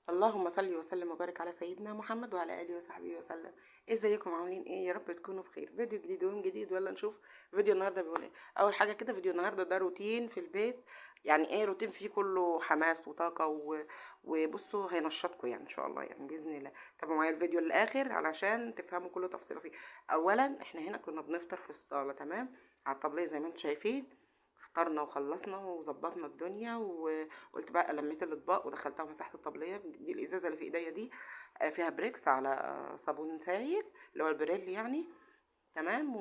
اللهم صل وسلم وبارك على سيدنا محمد وعلى اله وصحبه وسلم. ازيكم عاملين ايه؟ يا رب تكونوا بخير. فيديو جديد ويوم جديد، ولا نشوف فيديو النهارده بيقول ايه. اول حاجه كده، فيديو النهارده ده روتين في البيت، يعني ايه روتين فيه كله حماس وطاقه وبصوا هينشطكم يعني ان شاء الله، يعني باذن الله. تابعوا معايا الفيديو للاخر علشان تفهموا كل تفصيله فيه. اولا احنا هنا كنا بنفطر في الصاله، تمام، على الطبليه زي ما انتم شايفين. فطرنا وخلصنا وظبطنا الدنيا، وقلت بقى لميت الاطباق ودخلتها ومسحت الطبليه. دي الازازه اللي في ايديا دي فيها بريكس على صابون سايل اللي هو البريل يعني، تمام.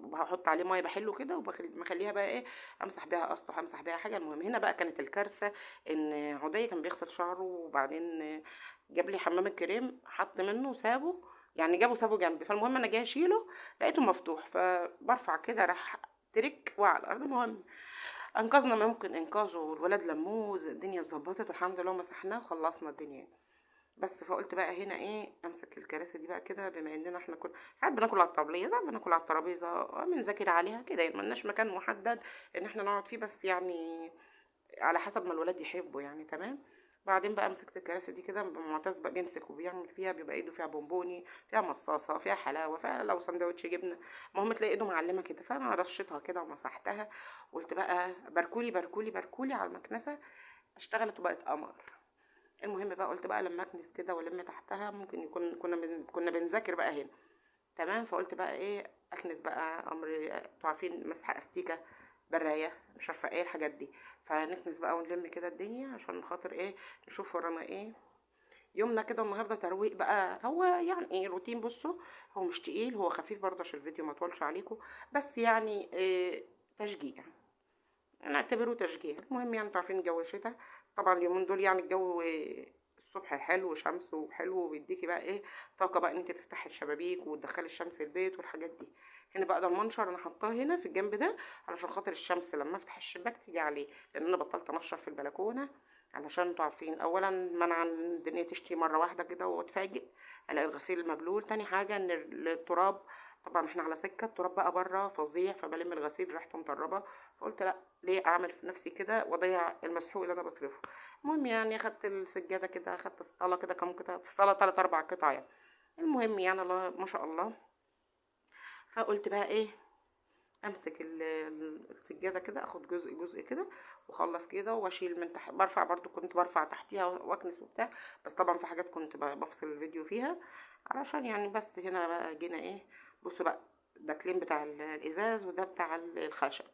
وهحط عليه ميه بحله كده، وبخليها بقى ايه، امسح بيها اسطح، امسح بيها حاجه. المهم هنا بقى كانت الكارثه ان عدي كان بيغسل شعره، وبعدين جاب لي حمام الكريم، حط منه وسابه، يعني جابه سابه جنبي. فالمهم انا جاي اشيله لقيته مفتوح، فبرفع كده راح ترك وقع على الارض. المهم انقذنا ما يمكن انقاذه، والولاد لموه، الدنيا اتظبطت والحمد لله، ومسحناه وخلصنا الدنيا. بس فقلت بقى هنا ايه، امسك الكراسي دي بقى كده، بما اننا احنا ساعات بناكل على الطبليه، ساعات بناكل على الترابيزه، بنذاكر عليها كده، يعني ملناش مكان محدد ان احنا نقعد فيه، بس يعني على حسب ما الولاد يحبوا يعني، تمام. بعدين بقى مسكت الكراسي دي كده، معتز بقى بيمسك وبيعمل فيها، بيبقى ايده فيها بونبوني، فيها مصاصه، فيها حلاوه، فيها لو سندوتش جبنه، المهم تلاقي ايده معلمه كده. فانا رشيتها كده ومسحتها، قلت بقى باركولي باركولي باركولي على المكنسه. اشتغلت وبقت قمر. المهم بقى قلت بقى لما اكنس كده والم تحتها، ممكن يكون كنا بنذاكر بقى هنا، تمام. فقلت بقى ايه، اكنس بقى امر، انتوا عارفين مسحه استيكه، برايه، مش عارفه ايه الحاجات دي. فنكنس بقى ونلم كده الدنيا عشان خاطر ايه، نشوف ورانا ايه يومنا كده. النهارده ترويق بقى، هو يعني ايه روتين، بصوا هو مش تقيل، هو خفيف برضه عشان الفيديو ما يطولش عليكم، بس يعني إيه، تشجيع، انا اعتبره تشجيع. المهم يعني انتوا عارفين الجو شتا طبعا اليومين دول، يعني الجو الصبح حلو وشمس وحلو، وبيديكي بقى ايه، طاقه بقى ان انت تفتحي الشبابيك وتدخلي الشمس البيت والحاجات دي. هنا بقى ده المنشر انا حطاه هنا في الجنب ده علشان خاطر الشمس لما افتح الشباك تيجي عليه، لان انا بطلت انشر في البلكونه، علشان انتوا عارفين اولا منع ان الدنيا تشتي مره واحده كده واتفاجئ الاقي الغسيل مبلول. تاني حاجه ان التراب، طبعا احنا على سكه التراب بقى بره فظيع، فبلم الغسيل ريحته مطربه، فقلت لا، ليه اعمل في نفسي كده واضيع المسحوق اللي انا بصرفه. المهم يعني اخدت السجاده كده، اخدت الصاله كده كام قطعه، الصاله 3 4 قطع يعني. المهم يعني الله ما شاء الله. فقلت بقى ايه، امسك السجاده كده، اخد جزء جزء كده واخلص كده واشيل من تحت. برفع برضو، كنت برفع تحتيها واكنس وبتاع، بس طبعا في حاجات كنت بفصل الفيديو فيها علشان يعني. بس هنا بقى جينا ايه، بصوا بقى، ده كليم بتاع الازاز وده بتاع الخشب،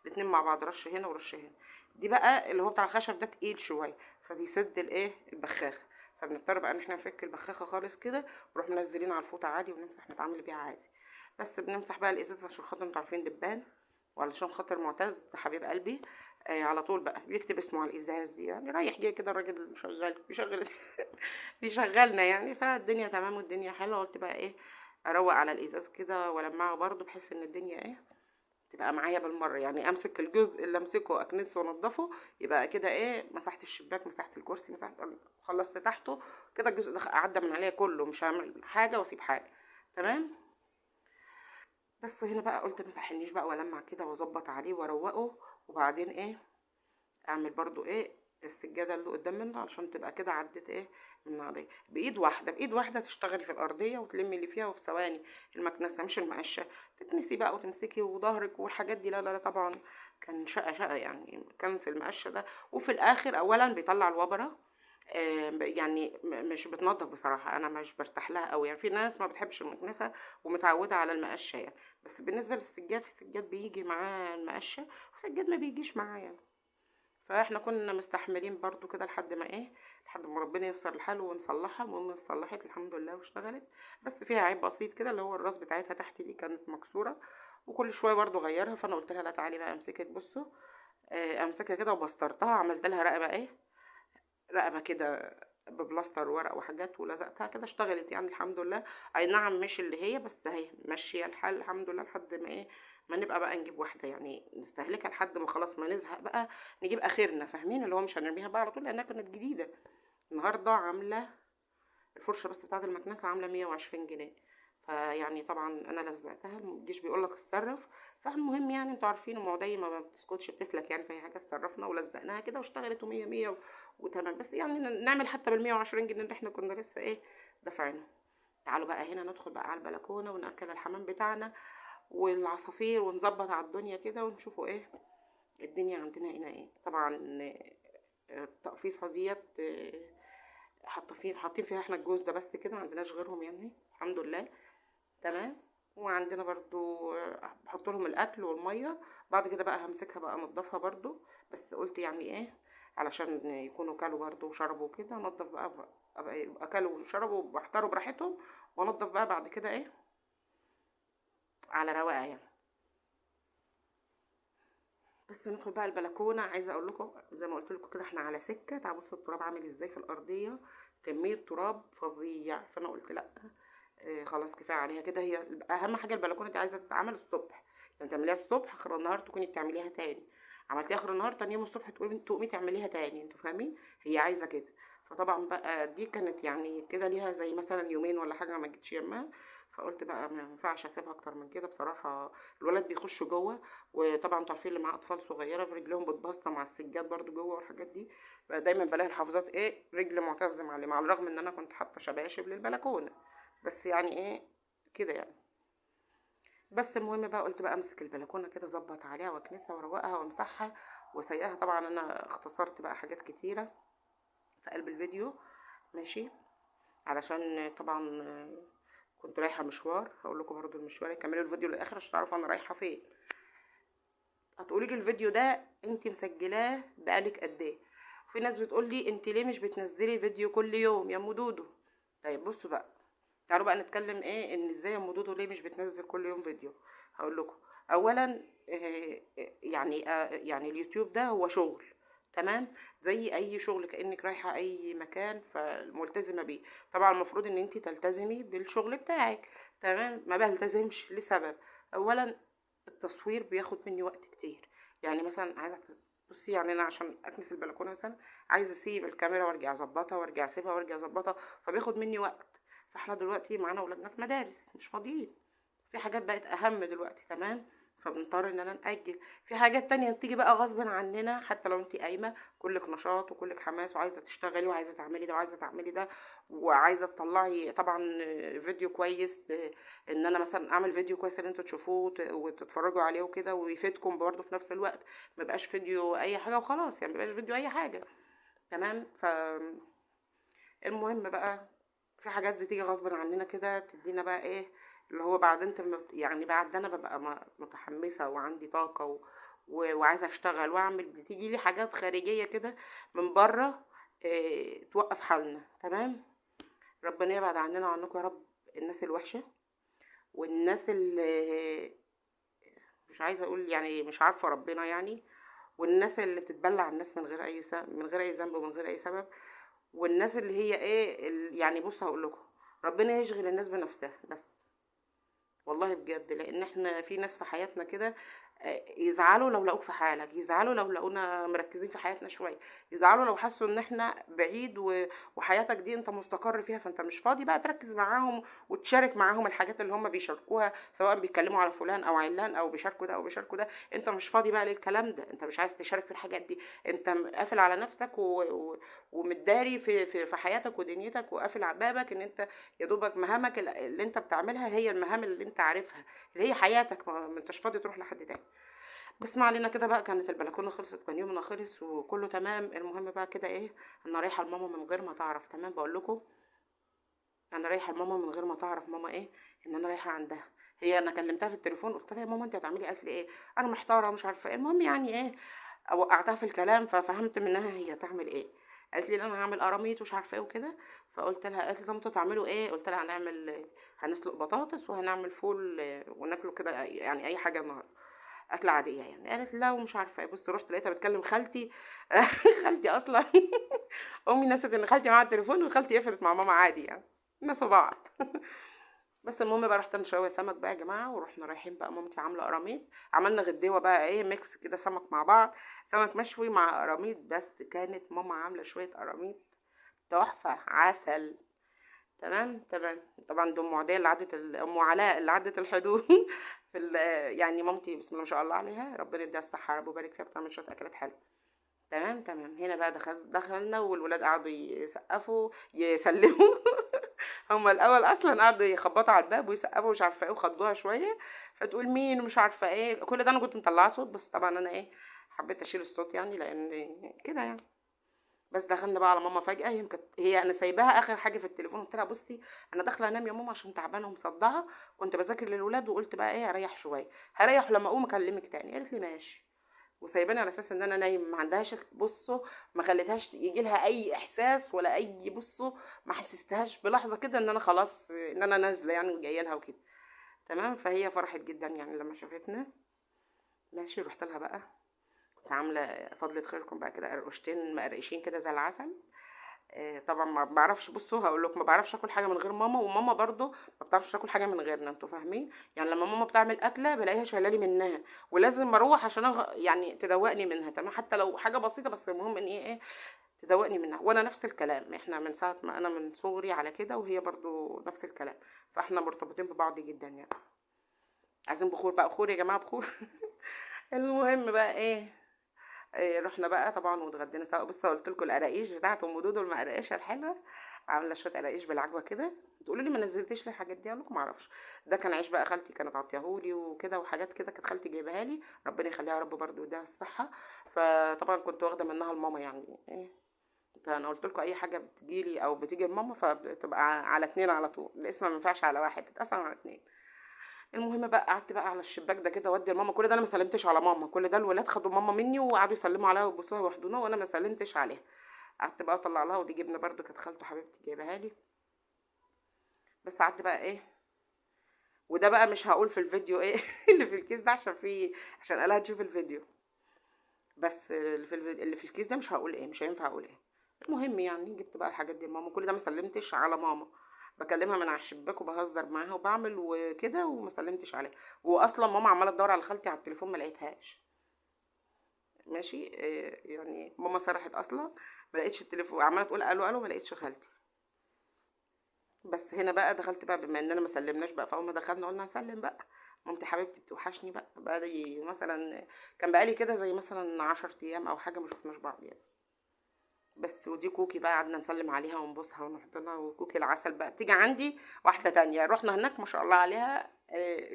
الاتنين مع بعض، رش هنا ورش هنا. دي بقى اللي هو بتاع الخشب ده تقيل شويه، فبيسد الايه البخاخه، فبنضطر بقى ان احنا نفك البخاخه خالص كده، ونروح منزلين على الفوطه عادي ونمسح نتعامل بيها عادي. بس بنمسح بقى الازاز عشان خاطر انتوا عارفين دبان، وعلشان خاطر معتز ده حبيب قلبي، على طول بقى بيكتب اسمه على الازاز، يعني رايح جاي كده، الراجل شغال بيشغل بيشغلنا يعني. فالدنيا تمام والدنيا حلوه. قلت بقى ايه، اروق على الازاز كده والمعه برضو، بحيث ان الدنيا ايه تبقى معايا بالمره، يعني امسك الجزء اللي امسكه اكنسه وانضفه، يبقى كده ايه، مسحت الشباك، مسحت الكرسي، مسحت، خلصت تحته كده، الجزء ده عدى من عليا كله، مش هعمل حاجه واسيب حاجه، تمام. بس هنا بقى قلت مسحنيش بقى والمع كده واظبط عليه واروقه، وبعدين ايه، اعمل برضو ايه السجاده اللي قدام منه علشان تبقى كده عدت ايه من الارضيه، بايد واحده، بايد واحده تشتغلي في الارضيه وتلمي اللي فيها، وفي ثواني. المكنسه مش المقشه تكنسي بقى وتمسكي وظهرك والحاجات دي، لا لا لا طبعا، كان شقه شقه يعني، كان في المقشه ده. وفي الاخر اولا بيطلع الوبره، يعني مش بتنضف بصراحة، أنا مش برتاح لها أوي يعني. في ناس ما بتحبش المكنسة ومتعودة على المقشة يعني، بس بالنسبة للسجاد، في سجاد بيجي معاه المقشة وسجاد ما بيجيش معاه يعني. فاحنا كنا مستحملين برضو كده لحد ما ايه، لحد ما ربنا ييسر الحال ونصلحها. المهم اتصلحت الحمد لله واشتغلت، بس فيها عيب بسيط كده، اللي هو الراس بتاعتها تحت دي كانت مكسورة، وكل شوية برضو غيرها. فانا قلت لها لا تعالي بقى امسكك، بصوا امسكها كده، وبسطرتها، عملت لها رقبة ايه، رقبة كده ببلاستر ورق وحاجات، ولزقتها كده، اشتغلت يعني الحمد لله. اي نعم مش اللي هي، بس اهي ماشيه الحال الحمد لله، لحد ما ايه، ما نبقى بقى نجيب واحده يعني نستهلكها لحد ما خلاص ما نزهق بقى، نجيب اخرنا، فاهمين، اللي هو مش هنرميها بقى على طول لانها كانت جديده. النهارده عامله الفرشه بس بتاعت المكنسه عامله 120 جنيه، فيعني طبعا انا لزقتها، الجيش بيقول لك اتصرف. فالمهم يعني انتوا عارفين المواضيع ما بتسكتش بتسلك يعني، في اي حاجه اتصرفنا ولزقناها كده واشتغلت ومية مية وتمام. بس يعني نعمل حتى بال120 جنيه اللي احنا كنا لسه ايه دافعينهم. تعالوا بقى هنا ندخل بقى على البلكونه ونأكل الحمام بتاعنا والعصافير ونظبط على الدنيا كده ونشوفوا ايه الدنيا عندنا هنا ايه. طبعا التقفيصه ديت حاطين فيها احنا الجوز ده بس كده، ما عندناش غيرهم يعني الحمد لله. تمام. وعندنا برضو بحط لهم الاكل والميه. بعد كده بقى همسكها بقى انضفها برضو، بس قلت يعني ايه علشان يكونوا كلوا برضو وشربوا كده، انضف بقى يبقى كلوا وشربوا واحتروا براحتهم، وانضف بقى بعد كده ايه على رواقه يعني. بس ندخل بقى البلكونه. عايزه اقول لكم زي ما قلت لكم كده احنا على سكه. تعالوا بصوا التراب عامل ازاي في الارضيه، كميه تراب فظيع. فانا قلت لا خلاص كفايه عليها كده. هي اهم حاجه البلكونه دي عايزه تتعمل الصبح، يعني تعمليها الصبح اخر النهار تكوني بتعمليها تاني. عملتيها اخر النهار تاني يوم الصبح تقومي تعمليها تاني، انتوا فاهمين؟ هي عايزه كده. فطبعا بقى دي كانت يعني كده ليها زي مثلا يومين ولا حاجه ما جيتش يمها. فقلت بقى ما ينفعش اسيبها اكتر من كده بصراحه. الولاد بيخشوا جوه، وطبعا انتوا عارفين اللي معاه اطفال صغيره برجلهم بتبصم على السجاد برضو جوه والحاجات دي. بقى دايما بلاقي الحافظات ايه رجل معتز معلمه، على الرغم ان انا كنت حاطه شباشب للبلكونه، بس يعني ايه كده يعني. بس المهم بقى قلت بقى امسك البلكونه كده اظبط عليها واكنسها واروقها وامسحها واسيقها. طبعا انا اختصرت بقى حاجات كتيره في قلب الفيديو ماشي، علشان طبعا كنت رايحه مشوار. هقول لكم برضو المشوار، كملوا الفيديو للاخر عشان تعرفوا انا رايحه فين. هتقولي لي الفيديو ده انت مسجلاه بقالك قد ايه؟ وفي ناس بتقول لي انت ليه مش بتنزلي فيديو كل يوم يا ام دودو؟ طيب بصوا بقى، تعالوا بقى نتكلم ايه ان ازاي يا ام دودو ليه مش بتنزل كل يوم فيديو. هقول لكم اولا يعني اليوتيوب ده هو شغل، تمام؟ زي اي شغل كانك رايحه اي مكان فملتزمه بيه. طبعا المفروض ان انت تلتزمي بالشغل بتاعك، تمام؟ ما بلتزمش لسبب. اولا التصوير بياخد مني وقت كتير. يعني مثلا عايزه بصي، يعني انا عشان اكنس البلكونه مثلا عايزه اسيب الكاميرا وارجع اظبطها وارجع اسيبها وارجع اظبطها، فبياخد مني وقت. فاحنا دلوقتي معانا اولادنا في مدارس مش فاضيين، في حاجات بقت اهم دلوقتي، تمام؟ فبنضطر ان انا نأجل. في حاجات تانية بتيجي بقى غصب عننا، حتى لو انت قايمة كلك نشاط وكلك حماس وعايزة تشتغلي وعايزة تعملي ده وعايزة تعملي ده وعايزة تطلعي طبعا فيديو كويس. ان انا مثلا اعمل فيديو كويس ان انتوا تشوفوه وتتفرجوا عليه وكده ويفيدكم برضه في نفس الوقت، ما يبقاش فيديو اي حاجة وخلاص، يعني ما يبقاش فيديو اي حاجة، تمام؟ المهم بقى في حاجات بتيجي غصب عننا كده تدينا بقى ايه اللي هو بعد انت يعني بعد انا ببقى متحمسة وعندي طاقة وعايزة اشتغل واعمل، بتيجي لي حاجات خارجية كده من بره إيه توقف حالنا، تمام؟ ربنا يبعد عننا وعنكم يا رب الناس الوحشة والناس اللي مش عايزة اقول يعني مش عارفة ربنا يعني، والناس اللي بتتبلع الناس من غير اي من غير اي ذنب ومن غير اي سبب، والناس اللي هي ايه يعني بص هقول لكم ربنا يشغل الناس بنفسها بس، والله بجد. لان احنا في ناس في حياتنا كده يزعلوا لو لقوك في حالك، يزعلوا لو لقونا مركزين في حياتنا شويه، يزعلوا لو حسوا ان احنا بعيد وحياتك دي انت مستقر فيها فانت مش فاضي بقى تركز معاهم وتشارك معاهم الحاجات اللي هم بيشاركوها، سواء بيتكلموا على فلان او علان او بيشاركوا ده او بيشاركوا ده. انت مش فاضي بقى للكلام ده، انت مش عايز تشارك في الحاجات دي، انت قافل على نفسك ومتداري في حياتك ودنيتك وقافل على بابك، ان انت يا دوبك مهامك اللي انت بتعملها هي المهام اللي انت عارفها اللي هي حياتك، ما انتش فاضي تروح لحد تاني. بس ما علينا كده بقى. كانت البلكونه خلصت، كان يومنا خلص وكله تمام. المهم بقى كده ايه، انا رايحه لماما من غير ما تعرف، تمام؟ بقول لكم انا رايحه لماما من غير ما تعرف ماما ايه ان انا رايحه عندها. هي انا كلمتها في التليفون قلت لها يا ماما انت هتعملي؟ قالت لي ايه انا محتاره مش عارفه ايه. المهم يعني ايه وقعتها في الكلام ففهمت منها هي تعمل ايه. قالت لي انا هعمل قراميط ومش عارفه ايه وكده. فقلت لها، قالت لي طب انتوا تعملوا ايه؟ قلت لها هنعمل هنسلق بطاطس وهنعمل فول وناكله كده يعني اي حاجه النهارده اكله عاديه يعني. قالت لا ومش عارفه ايه. بص رحت لقيتها بتكلم خالتي خالتي اصلا امي نسيت ان خالتي معاها التليفون وخالتي قفلت مع ماما عادي يعني، نسوا بعض بس المهم بقى رحت نشوي سمك بقى يا جماعه، ورحنا رايحين بقى مامتي عامله قراميط، عملنا غديوه بقى ايه ميكس كده سمك مع بعض، سمك مشوي مع قراميط. بس كانت ماما عامله شويه قراميط تحفه عسل. تمام تمام. طبعا دي ام عديه اللي عدت ام علاء اللي عدت الحدود في يعني مامتي بسم الله ما شاء الله عليها، ربنا يديها الصحه يا رب ويبارك فيها، بتعمل شويه اكلات حلوه. تمام تمام. هنا بقى دخلنا والولاد قعدوا يسقفوا يسلموا هما الاول اصلا قعدوا يخبطوا على الباب ويسقفوا مش عارفه ايه وخضوها شويه، فتقول مين ومش عارفه ايه. كل ده انا كنت مطلعه صوت، بس طبعا انا ايه حبيت اشيل الصوت يعني لان كده يعني. بس دخلنا بقى على ماما فجأة، هي كانت انا سايباها اخر حاجة في التليفون. قلت لها بصي انا داخلة انام يا ماما عشان تعبانة ومصدعة، كنت بذاكر للولاد وقلت بقى ايه اريح شوية، هريح لما اقوم اكلمك تاني. قالت لي ماشي، وسايباني على اساس ان انا نايم. ما عندهاش بصوا، ما خليتهاش يجي لها اي احساس ولا اي بصوا، ما حسستهاش بلحظة كده ان انا خلاص ان انا نازلة يعني وجايه لها وكده. تمام. فهي فرحت جدا يعني لما شافتنا. ماشي. رحت لها بقى، كنت عامله فضلة خيركم بقى كده قرقشتين مقرقشين كده زي العسل. طبعا ما بعرفش، بصوا هقول لكم، ما بعرفش اكل حاجه من غير ماما، وماما برضو ما بتعرفش تاكل حاجه من غيرنا، انتوا فاهمين يعني. لما ماما بتعمل اكله بلاقيها شايلالي منها، ولازم اروح عشان يعني تدوقني منها. تمام. حتى لو حاجه بسيطه بس المهم ان ايه تدوقني منها. وانا نفس الكلام، احنا من ساعه ما انا من صغري على كده، وهي برضو نفس الكلام، فاحنا مرتبطين ببعض جدا يعني. عايزين بخور بقى، بخور يا جماعه بخور المهم بقى ايه، رحنا بقى طبعا واتغدينا سوا. بص قلت لكم القراقيش بتاعت ام دودو المقرقشه الحلوه، عامله شويه قراقيش بالعجوه كده. تقولوا لي ما نزلتيش ليه الحاجات دي؟ اقول لكم ما اعرفش. ده كان عيش بقى خالتي كانت عطيهولي وكده، وحاجات كده كانت خالتي جايبها لي، ربنا يخليها يا رب برضه ويديها الصحه. فطبعا كنت واخده منها لماما يعني ايه. انا قلت لكم اي حاجه بتجيلي او بتيجي لماما فبتبقى على اتنين على طول، الاسم ما ينفعش على واحد، بتتقسم على اتنين. المهم بقى قعدت بقى على الشباك ده كده وادي لماما. كل ده انا ما سلمتش على ماما، كل ده الولاد خدوا ماما مني وقعدوا يسلموا عليها ويبوسوها ويحضنوها وانا ما سلمتش عليها. قعدت بقى اطلع لها، ودي جبنه برده كانت خالته حبيبتي جايبها لي. بس قعدت بقى ايه، وده بقى مش هقول في الفيديو ايه اللي في الكيس ده عشان عشان قالها تشوف الفيديو. بس اللي في الكيس ده مش هقول ايه، مش هينفع اقول ايه. المهم يعني جبت بقى الحاجات دي لماما. كل ده ما سلمتش على ماما، بكلمها من على الشباك وبهزر معاها وبعمل وكده وما سلمتش عليها. واصلا ماما عماله تدور على خالتي على التليفون ما لقيتهاش. ماشي. يعني ماما سرحت اصلا، ما لقيتش التليفون، عماله تقول الو الو ما لقيتش خالتي. بس هنا بقى دخلت بقى بما اننا ما سلمناش بقى، فاول ما دخلنا قلنا نسلم بقى. مامتي حبيبتي بتوحشني بقى لي مثلا، كان بقالي كده زي مثلا 10 ايام او حاجه ما شفناش بعض يعني. بس ودي كوكي بقى قعدنا نسلم عليها ونبوسها ونحضنها. وكوكي العسل بقى بتيجي عندي واحده تانية، رحنا هناك ما شاء الله عليها،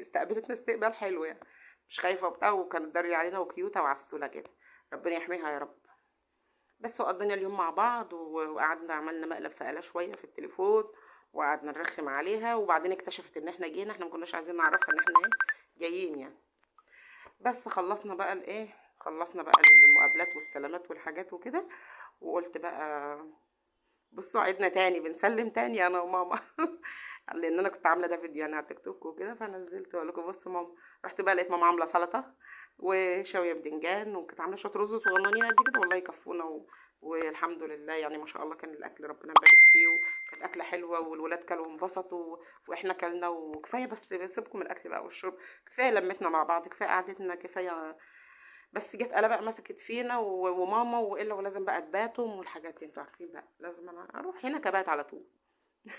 استقبلتنا استقبال حلو يعني، مش خايفه وبتاع، وكانت داري علينا وكيوته وعسوله كده، ربنا يحميها يا رب. بس وقضينا اليوم مع بعض وقعدنا عملنا مقلب في آلة شويه في التليفون، وقعدنا نرخم عليها. وبعدين اكتشفت ان احنا جينا، احنا ما كناش عايزين نعرفها ان احنا ايه جايين يعني. بس خلصنا بقى الايه، خلصنا بقى المقابلات والسلامات والحاجات وكده. وقلت بقى بصوا عدنا تاني بنسلم تاني انا وماما لان انا كنت عامله ده فيديو يعني على تيك توك وكده، فنزلت واقول لكم بصوا ماما. رحت بقى لقيت ماما عامله سلطه وشاويه بدنجان، وكانت عامله شويه رز صغننين قد كده والله يكفونا والحمد لله يعني ما شاء الله كان الاكل ربنا يبارك فيه، وكانت اكله حلوه والولاد كلوا وانبسطوا واحنا كلنا وكفايه. بس سيبكم من الاكل بقى والشرب، كفايه لمتنا مع بعض، كفايه قعدتنا، كفايه. بس جت قلبة بقى مسكت فينا وماما والا ولازم بقى تباتهم والحاجات دي انتوا عارفين بقى، لازم انا اروح هناك ابات على طول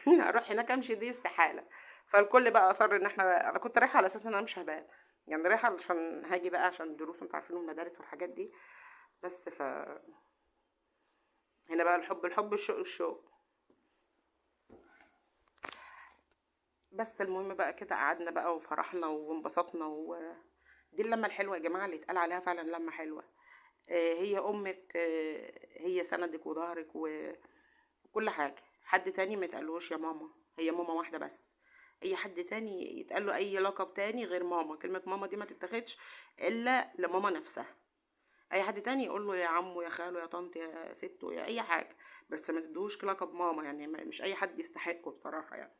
اروح هناك امشي دي استحاله. فالكل بقى اصر ان انا كنت رايحه على اساس ان انا مش هبات يعني، رايحه عشان هاجي بقى عشان الدروس انتوا عارفين المدارس والحاجات دي. بس هنا بقى الحب الحب الشوق الشوق. بس المهم بقى كده قعدنا بقى وفرحنا وانبسطنا دي اللمه الحلوه يا جماعه اللي اتقال عليها فعلا لمه حلوه. هي امك، هي سندك وظهرك وكل حاجه. حد تاني ما يتقالوش يا ماما، هي ماما واحده بس. اي حد تاني يتقال له اي لقب تاني غير ماما، كلمه ماما دي ما تتاخدش الا لماما نفسها. اي حد تاني يقول له يا عمو يا خاله يا طنط يا ستو يا اي حاجه، بس ما تدوش لقب ماما يعني، مش اي حد يستحقه بصراحه يعني.